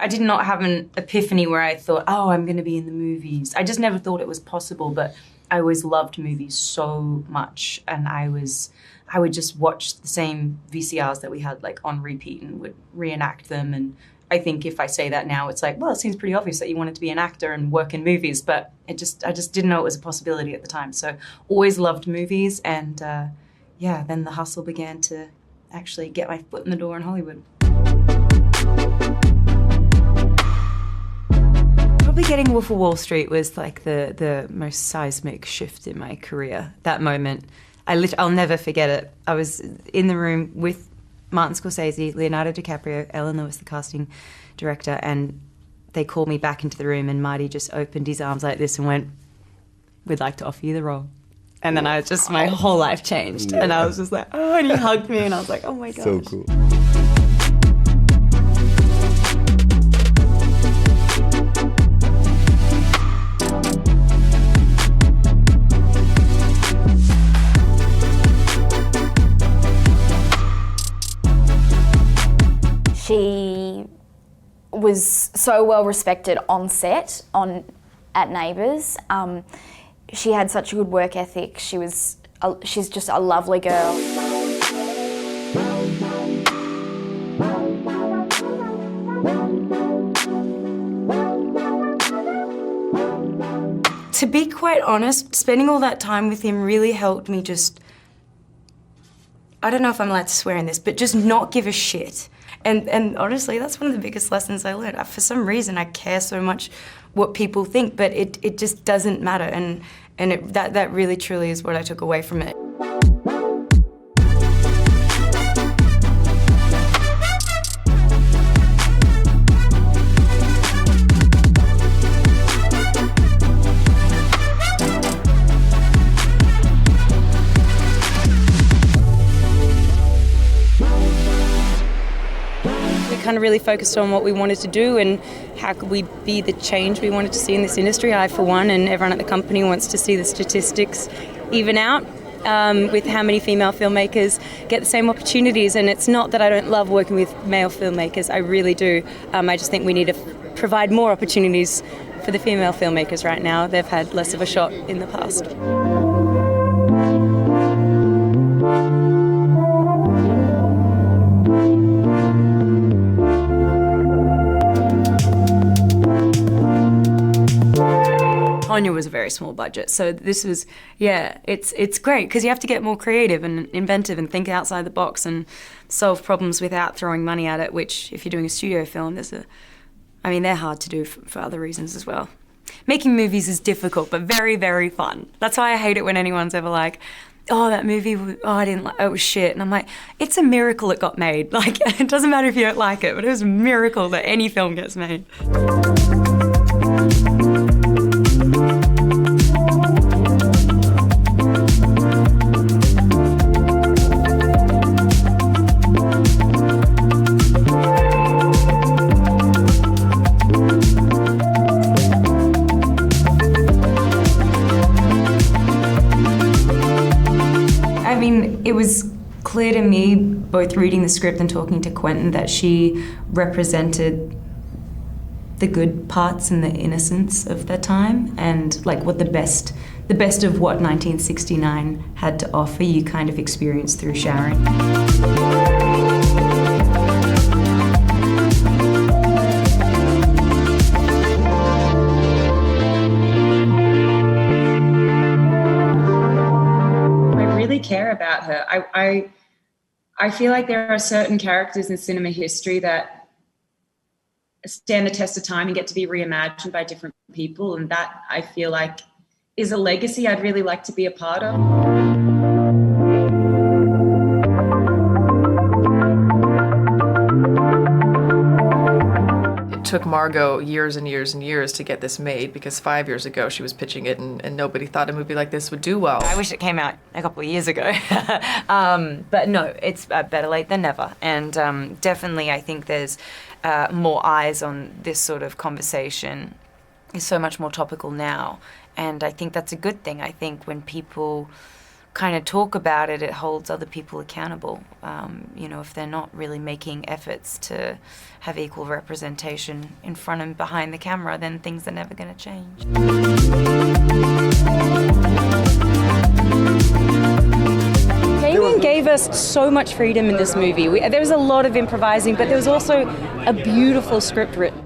I did not have an epiphany where I thought, oh, I'm going to be in the movies. I just never thought it was possible, but I always loved movies so much, and I would just watch the same VCRs that we had like on repeat and would reenact them. And I think if I say that now, it's like, well, it seems pretty obvious that you wanted to be an actor and work in movies, but I just didn't know it was a possibility at the time. So always loved movies, and then the hustle began to actually get my foot in the door in Hollywood. Probably getting Wolf of Wall Street was like the most seismic shift in my career. That moment, I'll never forget it. I was in the room with Martin Scorsese, Leonardo DiCaprio, Ellen Lewis, the casting director, and they called me back into the room, and Marty just opened his arms like this and went, "We'd like to offer you the role." And then my whole life changed. Yeah. And I was just like, oh, and he hugged me, and I was like, oh my gosh. So cool. She was so well respected on set, at Neighbours. She had such a good work ethic. She's just a lovely girl. To be quite honest, spending all that time with him really helped me just, I don't know if I'm allowed to swear in this, but just not give a shit. And honestly, that's one of the biggest lessons I learned. For some reason, I care so much what people think, but it just doesn't matter. And that really, truly is what I took away from it. Kind of really focused on what we wanted to do and how could we be the change we wanted to see in this industry. I, for one, and everyone at the company wants to see the statistics even out with how many female filmmakers get the same opportunities. And it's not that I don't love working with male filmmakers, I really do. I just think we need to provide more opportunities for the female filmmakers right now. They've had less of a shot in the past. Anya was a very small budget, so this was, it's great because you have to get more creative and inventive and think outside the box and solve problems without throwing money at it, which if you're doing a studio film, they're hard to do for other reasons as well. Making movies is difficult, but very, very fun. That's why I hate it when anyone's ever like, oh, that movie, it was shit. And I'm like, it's a miracle it got made. Like, it doesn't matter if you don't like it, but it was a miracle that any film gets made. It was clear to me, both reading the script and talking to Quentin, that she represented the good parts and the innocence of the time, and like what the best of what 1969 had to offer, you kind of experienced through Sharon. Care about her. I feel like there are certain characters in cinema history that stand the test of time and get to be reimagined by different people, and that I feel like is a legacy I'd really like to be a part of. Took Margot years and years and years to get this made, because 5 years ago she was pitching it and nobody thought a movie like this would do well. I wish it came out a couple of years ago. But no, it's better late than never. And definitely I think there's more eyes on this sort of conversation. It's so much more topical now. And I think that's a good thing. I think when people kind of talk about it, it holds other people accountable. You know, if they're not really making efforts to have equal representation in front and behind the camera, then things are never going to change. Damien gave us so much freedom in this movie. There was a lot of improvising, but there was also a beautiful script written.